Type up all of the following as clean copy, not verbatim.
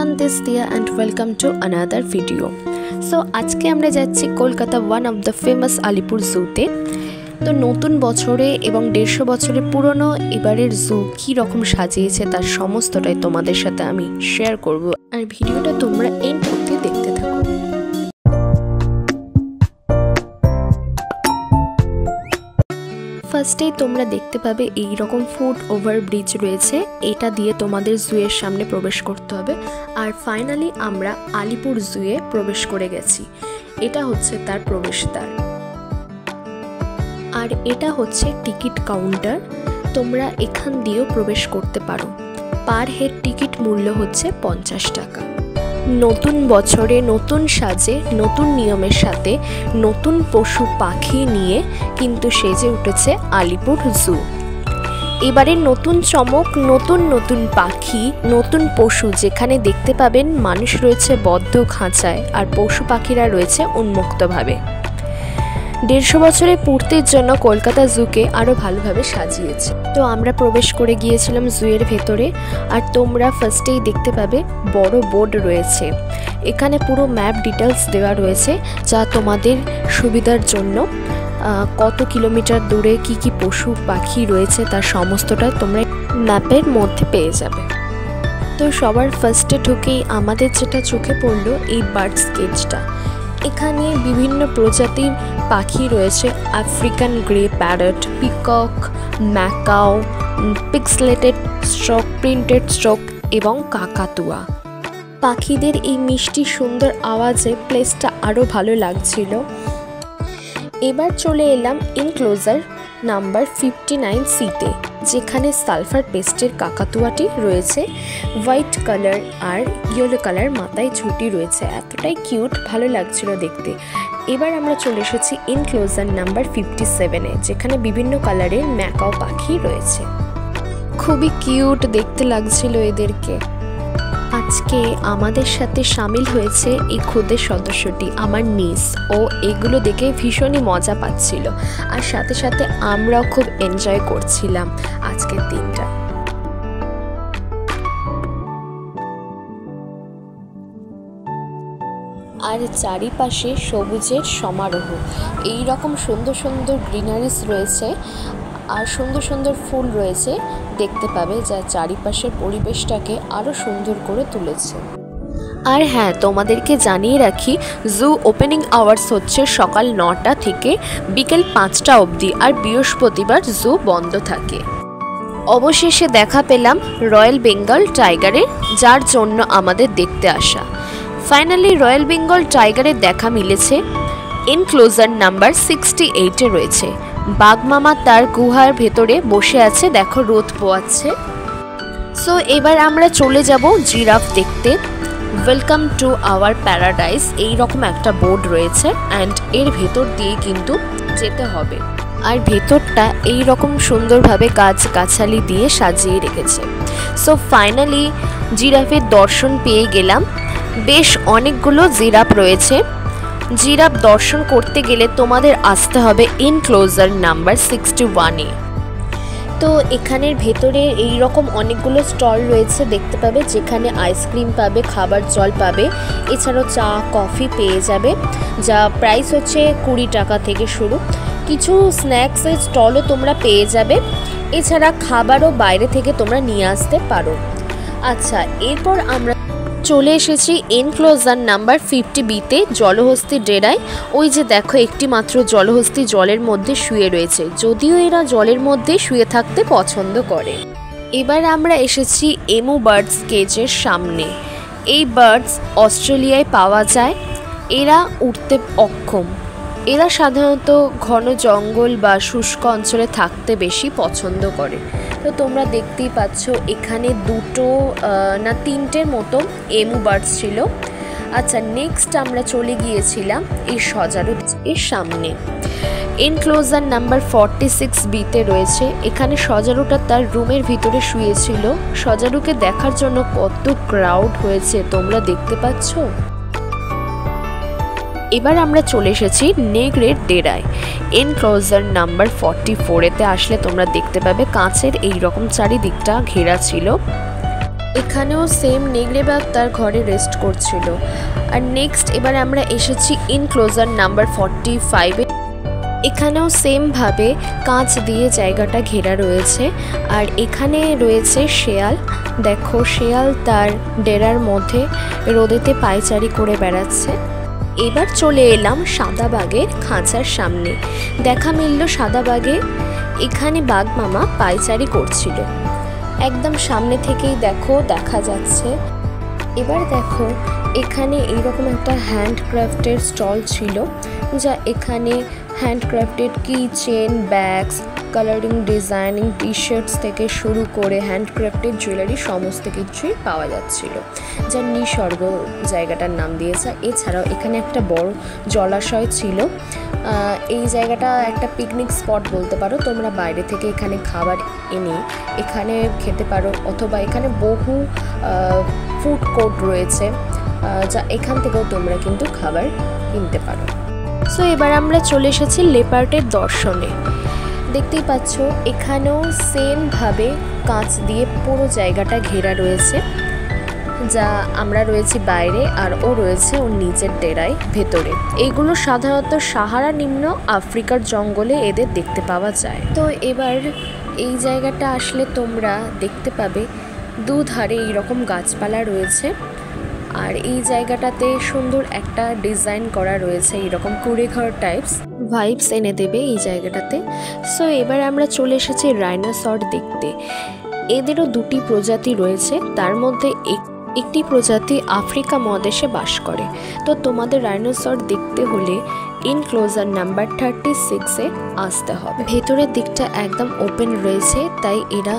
everyone, this is Dia and welcome to another video. So আজকে আমরা যাচ্ছি Kolkata one of the famous Alipur জুতে। তো নতুন বছরে এবং 150 বছরের পুরনো এবারের জু কি রকম সাজিয়েছে তার সমস্তটাই তোমাদের সাথে আমি শেয়ার করব, আর ভিডিওটা তোমরা এন্ড অবধি দেখতে থাকো। ফার্স্টেই তোমরা দেখতে পাবে এই রকম ফুট ওভার ব্রিজ রয়েছে, এটা দিয়ে তোমাদের জুয়ের সামনে প্রবেশ করতে হবে। আর ফাইনালি আমরা আলিপুর জুয়ে প্রবেশ করে গেছি। এটা হচ্ছে তার প্রবেশদ্বার, আর এটা হচ্ছে টিকিট কাউন্টার। তোমরা এখান দিয়েও প্রবেশ করতে পারো। পার হেড টিকিট মূল্য হচ্ছে 50 টাকা। নতুন বছরে নতুন সাজে নতুন নিয়মের সাথে নতুন পশু পাখি নিয়ে কিন্তু সেজে উঠেছে আলিপুর জু। এবারে নতুন চমক, নতুন নতুন পাখি, নতুন পশু, যেখানে দেখতে পাবেন মানুষ রয়েছে বদ্ধ খাঁচায় আর পশু পাখিরা রয়েছে উন্মুক্তভাবে। 150 বছরের পূর্তির জন্য কলকাতা জুকে আরও ভালোভাবে সাজিয়েছে। তো আমরা প্রবেশ করে গিয়েছিলাম জুয়ের ভেতরে, আর তোমরা ফার্স্টেই দেখতে পাবে বড় বোর্ড রয়েছে। এখানে পুরো ম্যাপ ডিটেলস দেওয়া রয়েছে, যা তোমাদের সুবিধার জন্য কত কিলোমিটার দূরে কি কি পশু পাখি রয়েছে তার সমস্তটা তোমরা ম্যাপের মধ্যে পেয়ে যাবে। তো সবার ফার্স্টে ঢুকেই আমাদের যেটা চোখে পড়লো এই বার্ড স্কেচটা। এখানে বিভিন্ন প্রজাতির পাখি রয়েছে, African grey parrot, peacock, macaw, পিক্সলেটেড স্ট্রক, প্রিন্টেড স্ট্রক এবং কাকাতুয়া। পাখিদের এই মিষ্টি সুন্দর আওয়াজে প্লেসটা আরও ভালো লাগছিল। এবার চলে এলাম ইনক্লোজার নাম্বার 59 সিতে, যেখানে সালফার পেস্টের কাকাতুয়াটি রয়েছে। হোয়াইট কালার আর ইয়েলো কালার মাথায় ঝুঁটি রয়েছে, এতটাই কিউট, ভালো লাগছিল দেখতে। এবার আমরা চলে এসেছি ইনক্লোজার নাম্বার 57-এ, যেখানে বিভিন্ন কালারের ম্যাকাও পাখি রয়েছে। খুবই কিউট দেখতে লাগছিল এদেরকে। আজকে আমাদের সাথে সামিল হয়েছে এই খুদের সদস্যটি, আমার নিস। ও এগুলো দেখে ভীষণই মজা পাচ্ছিল, আর সাথে সাথে আমরাও খুব এনজয় করছিলাম আজকের দিনটা। আর চারিপাশে সবুজের সমারোহ, এই রকম সুন্দর সুন্দর গ্রিনারিস রয়েছে আর সুন্দর সুন্দর ফুল রয়েছে দেখতে পাবে, যা চারিপাশের পরিবেশটাকে আরও সুন্দর করে তুলেছে। আর হ্যাঁ, তোমাদেরকে জানিয়ে রাখি, জু ওপেনিং আওয়ার্স হচ্ছে সকাল 9টা থেকে বিকেল 5টা অবধি, আর বৃহস্পতিবার জু বন্ধ থাকে। অবশেষে দেখা পেলাম রয়্যাল বেঙ্গল টাইগারের, যার জন্য আমাদের দেখতে আসা। ফাইনালি রয়্যাল বেঙ্গল টাইগারের দেখা মিলেছে। ইনক্লোজার নাম্বার 68-এ রয়েছে। বাঘমামা তার গুহার ভেতরে বসে আছে, দেখো রোদ পোয়াচ্ছে। সো এবার আমরা চলে যাব জিরাফ দেখতে। ওয়েলকাম টু আওয়ার প্যারাডাইস, এইরকম একটা বোর্ড রয়েছে, অ্যান্ড এর ভেতর দিয়ে কিন্তু যেতে হবে। আর ভেতরটা এই রকম সুন্দরভাবে গাছগাছালি দিয়ে সাজিয়ে রেখেছে। সো ফাইনালি জিরাফের দর্শন পেয়ে গেলাম। বেশ অনেকগুলো জিরাফ রয়েছে। জিরাফ দর্শন করতে গেলে তোমাদের আসতে হবে ইনক্লোজার নাম্বার 61-এ। তো এখানের ভেতরে এই রকম অনেকগুলো স্টল রয়েছে দেখতে পাবে, যেখানে আইসক্রিম পাবে, খাবার জল পাবে, এছাড়াও চা কফি পেয়ে যাবে, যা প্রাইস হচ্ছে 20 টাকা থেকে শুরু। কিছু স্ন্যাক্সের স্টলও তোমরা পেয়ে যাবে, এছাড়া খাবারও বাইরে থেকে তোমরা নিয়ে আসতে পারো। আচ্ছা, এরপর আমরা চলে এসেছি এনক্লোজার নাম্বার 50-বিতে, জলহস্তি ডেরায়। ওই যে দেখো, একটি মাত্র জলহস্তি জলের মধ্যে শুয়ে রয়েছে, যদিও এরা জলের মধ্যে শুয়ে থাকতে পছন্দ করে। এবার আমরা এসেছি এমু বার্ডস কেজের সামনে। এই বার্ডস অস্ট্রেলিয়ায় পাওয়া যায়। এরা উড়তে অক্ষম। এরা সাধারণত ঘন জঙ্গল বা শুষ্ক অঞ্চলে থাকতে বেশি পছন্দ করে। তো তোমরা দেখতেই পাচ্ছ এখানে 2টো না 3টের মতো এমু বার্ডস ছিল। আচ্ছা, নেক্সট আমরা চলে গিয়েছিলাম এই সজারু এর সামনে। এনক্লোজার নাম্বার 46-বিতে রয়েছে। এখানে সজারুটা তার রুমের ভিতরে শুয়েছিল। সজারুকে দেখার জন্য কত ক্রাউড হয়েছে তোমরা দেখতে পাচ্ছ। এবার আমরা চলে এসেছি নেগরের ডেরায়। এনক্লোজার নাম্বার 44-এতে আসলে তোমরা দেখতে পাবে কাঁচের এই রকম চারিদিকটা ঘেরা ছিল। এখানেও সেম নেগড়ে বাঘ তার ঘরে রেস্ট করছিল। আর নেক্সট এবার আমরা এসেছি ইনক্লোজার নাম্বার 45-এ। এখানেও সেমভাবে কাঁচ দিয়ে জায়গাটা ঘেরা রয়েছে। আর এখানে রয়েছে শেয়াল। দেখো শেয়াল তার ডেরার মধ্যে রোদেতে পায়চারি করে বেড়াচ্ছে। এবার চলে এলাম সাদা বাঘের খাঁচার সামনে। দেখা মিলল সাদা বাঘে। এখানে বাঘ মামা পায়চারি করছিল, একদম সামনে থেকেই দেখো দেখা যাচ্ছে। এবার দেখো এখানে এইরকম একটা হ্যান্ডক্রাফটের স্টল ছিল, যা এখানে হ্যান্ডক্রাফটেড কি চেন, ব্যাগস, কালারিং, ডিজাইনিং, টি শার্টস থেকে শুরু করে হ্যান্ডক্রাফটেড জুয়েলারি সমস্ত কিছুই পাওয়া যাচ্ছিল, যা নিসর্গ জায়গাটার নাম দিয়েছে। এছাড়াও এখানে একটা বড় জলাশয় ছিল। এই জায়গাটা একটা পিকনিক স্পট বলতে পারো। তোমরা বাইরে থেকে এখানে খাবার এনে এখানে খেতে পারো, অথবা এখানে বহু ফুড কোর্ট রয়েছে, যা এখান থেকেও তোমরা কিন্তু খাবার কিনতে পারো। সো এবার আমরা চলে এসেছি লেপার্ডের দর্শনে। দেখতেই পাচ্ছ এখানেও সেমভাবে কাঁচ দিয়ে পুরো জায়গাটা ঘেরা রয়েছে, যা আমরা রয়েছি বাইরে আর ও রয়েছে ওর নিজের ডেরায় ভেতরে। এইগুলো সাধারণত সাহারা নিম্ন আফ্রিকার জঙ্গলে এদের দেখতে পাওয়া যায়। তো এবার এই জায়গাটা আসলে তোমরা দেখতে পাবে দুধারে এইরকম গাছপালা রয়েছে। আর এই জায়গাটাতে সুন্দর একটা ডিজাইন করা রয়েছে, এইরকম কুড়েঘর টাইপস ভাইবস এনে দেবে এই জায়গাটাতে। সো এবার আমরা চলে এসেছি ডাইনোসর দেখতে। এদেরও দুটি প্রজাতি রয়েছে, তার মধ্যে একটি প্রজাতি আফ্রিকা মহাদেশে বাস করে। তো তোমাদের ডাইনোসর দেখতে হলে ইনক্লোজার নাম্বার 36-এ আসতে হবে। ভেতরের দিকটা একদম ওপেন রয়েছে, তাই এরা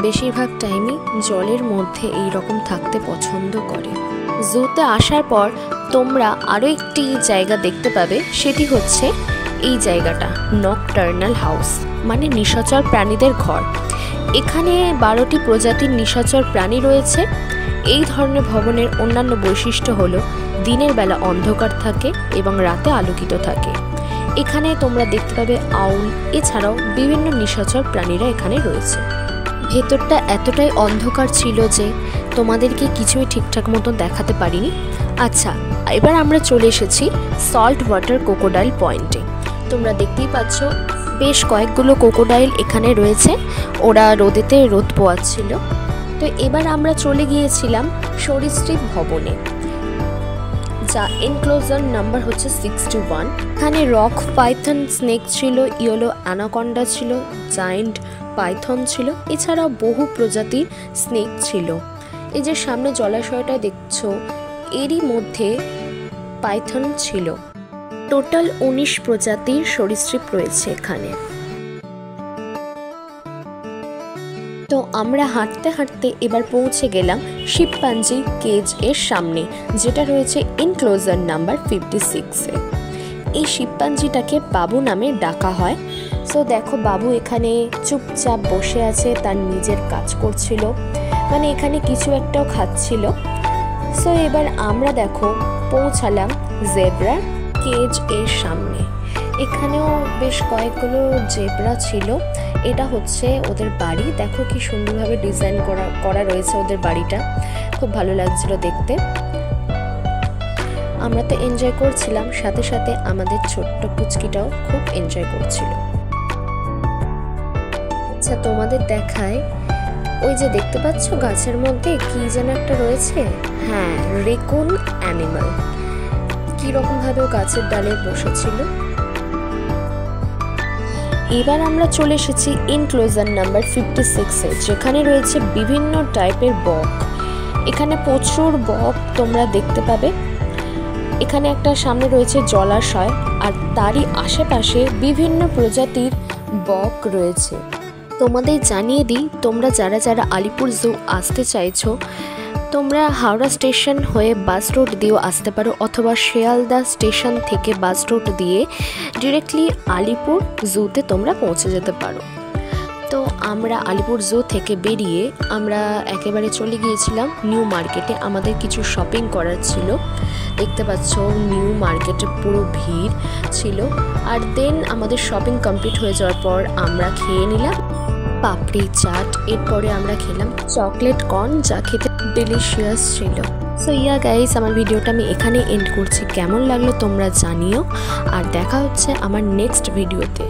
বেশিরভাগ টাইমই জলের মধ্যে এইরকম থাকতে পছন্দ করে। জুতে আসার পর তোমরা আরও একটি জায়গা দেখতে পাবে, সেটি হচ্ছে এই জায়গাটা নকটার্নাল হাউস, মানে নিশাচর প্রাণীদের ঘর। এখানে 12টি প্রজাতির নিশাচর প্রাণী রয়েছে। এই ধরনের ভবনের অন্যান্য বৈশিষ্ট্য হলো দিনের বেলা অন্ধকার থাকে এবং রাতে আলোকিত থাকে। এখানে তোমরা দেখতে পাবে আউল, এছাড়াও বিভিন্ন নিশাচর প্রাণীরা এখানে রয়েছে। ভেতরটা এতটাই অন্ধকার ছিল যে তোমাদেরকে কিছুই ঠিকঠাক মতো দেখাতে পারিনি। আচ্ছা, এবার আমরা চলে এসেছি সল্ট ওয়াটার ক্রোকোডাইল পয়েন্টে। তোমরা দেখতেই পাচ্ছ বেশ কয়েকগুলো ক্রোকোডাইল এখানে রয়েছে, ওরা রোদেতে রোদ পোয়াচ্ছিল। তো এবার আমরা চলে গিয়েছিলাম সরীসৃপ ভবনে, যা এনক্লোজার নাম্বার হচ্ছে 61। এখানে রক পাইথন স্নেক ছিল, ইয়েলো অ্যানাকন্ডা ছিল, জায়েন্ট পাইথন ছিল, এছাড়াও বহু প্রজাতির স্নেক ছিল। এই যে সামনে জলাশয়টা দেখছো, এরই মধ্যে পাইথন ছিল। টোটাল 19 প্রজাতির সরীসৃপ রয়েছে এখানে। তো আমরা হাঁটতে হাঁটতে এবার পৌঁছে গেলাম শিম্পাঞ্জি কেজ এর সামনে, যেটা রয়েছে ইনক্লোজার নাম্বার 56-এ। এই শিম্পাঞ্জিটাকে বাবু নামে ডাকা হয়। সো দেখো বাবু এখানে চুপচাপ বসে আছে, তার নিজের কাজ করছিল, মানে এখানে কিছু একটাও খাচ্ছিল। সো এবার আমরা দেখো পৌঁছালাম জেব্রা কেজ এর সামনে। এখানেও বেশ কয়েকগুলো জেব্রা ছিল। এটা হচ্ছে ওদের বাড়ি। দেখো কি সুন্দরভাবে ডিজাইন করা রয়েছে ওদের বাড়িটা, খুব ভালো লাগছিল দেখতে। আমরা তো এনজয় করছিলাম, সাথে সাথে আমাদের ছোট্ট পুচকিটাও খুব এনজয় করছিল। আচ্ছা, তোমাদের দেখায়, ওই যে দেখতে পাচ্ছ গাছের মধ্যে কি যেন একটা রয়েছে, হ্যাঁ, রেকুন অ্যানিমাল। কিরকম ভাবে গাছের ডালে বসেছিল। এবার আমরা চলে এসেছি ইনক্লোজার নাম্বার 56-এ, যেখানে রয়েছে বিভিন্ন টাইপের বক। এখানে প্রচুর বক তোমরা দেখতে পাবে। এখানে একটা সামনে রয়েছে জলাশয়, আর তারই আশেপাশে বিভিন্ন প্রজাতির বক রয়েছে। তোমাদের জানিয়ে দিই, তোমরা যারা যারা আলিপুর জু আসতে চাইছো, তোমরা হাওড়া স্টেশন হয়ে বাস রুট দিয়েও আসতে পারো, অথবা শিয়ালদা স্টেশন থেকে বাস রুট দিয়ে ডিরেক্টলি আলিপুর জুতে তোমরা পৌঁছে যেতে পারো। তো আমরা আলিপুর জু থেকে বেরিয়ে আমরা একেবারে চলে গিয়েছিলাম নিউ মার্কেটে। আমাদের কিছু শপিং করার ছিল। দেখতে পাচ্ছ নিউ মার্কেটে পুরো ভিড় ছিল। আর দেন আমাদের শপিং কমপ্লিট হয়ে যাওয়ার পর আমরা খেয়ে নিলাম পাপড়ি চাট। এরপরে আমরা খেলাম চকলেট কর্ন, যা খেতে ডিলিশিয়াস ছিল। সো ইয়া গাইস, আমার ভিডিওটা আমি এখানে এন্ড করছি। কেমন লাগলো তোমরা জানিও, আর দেখা হচ্ছে আমার নেক্সট ভিডিওতে।